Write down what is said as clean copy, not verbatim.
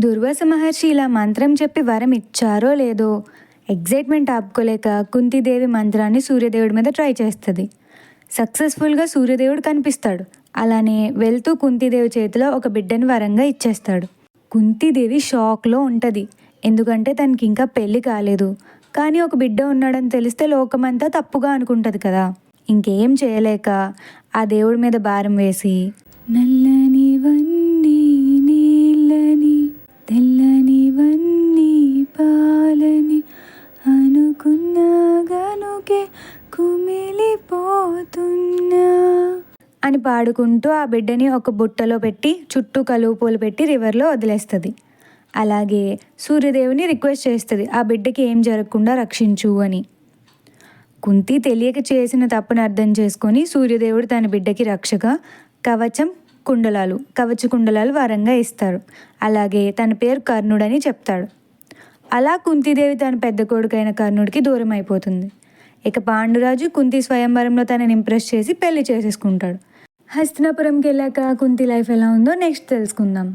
దుర్వాస మహర్షి ఇలా మంత్రం చెప్పి వరం ఇచ్చారో లేదో ఎగ్జైట్మెంట్ ఆపుకోలేక కుంతీదేవి మంత్రాన్ని సూర్యదేవుడి మీద ట్రై చేస్తుంది. సక్సెస్ఫుల్గా సూర్యదేవుడు కనిపిస్తాడు. అలానే వెళ్తూ కుంతీదేవి చేతిలో ఒక బిడ్డని వరంగా ఇచ్చేస్తాడు. కుంతీదేవి షాక్లో ఉంటుంది. ఎందుకంటే తనకి ఇంకా పెళ్ళి కాలేదు. కానీ ఒక బిడ్డ ఉన్నాడని తెలిస్తే లోకమంతా తప్పుగా అనుకుంటుంది కదా. ఇంకేం చేయలేక ఆ దేవుడి మీద భారం వేసి నల్లనివన్నీ నీళ్ళని తెల్లనివన్నీ పాలని అనుకున్నా గనుకే కుమిలిపోతున్నా అని పాడుకుంటూ ఆ బిడ్డని ఒక బుట్టలో పెట్టి చుట్టూ కలువ పూలు పెట్టి రివర్లో వదిలేస్తుంది. అలాగే సూర్యదేవుని రిక్వెస్ట్ చేస్తుంది, ఆ బిడ్డకి ఏం జరగకుండా రక్షించు అని. కుంతి తెలియక చేసిన తప్పును అర్థం చేసుకొని సూర్యదేవుడు తన బిడ్డకి రక్షగా కవచ కుండలాలు వరంగా ఇస్తారు. అలాగే తన పేరు కర్ణుడని చెప్తాడు. అలా కుంతీదేవి తన పెద్ద కొడుకైన కర్ణుడికి దూరం అయిపోతుంది. ఇక పాండురాజు కుంతి స్వయంవరంలో తనని ఇంప్రెస్ చేసి పెళ్లి చేసేసుకుంటాడు. హస్తినాపురంకి వెళ్ళాక కుంతి లైఫ్ ఎలా ఉందో నెక్స్ట్ తెలుసుకుందాం.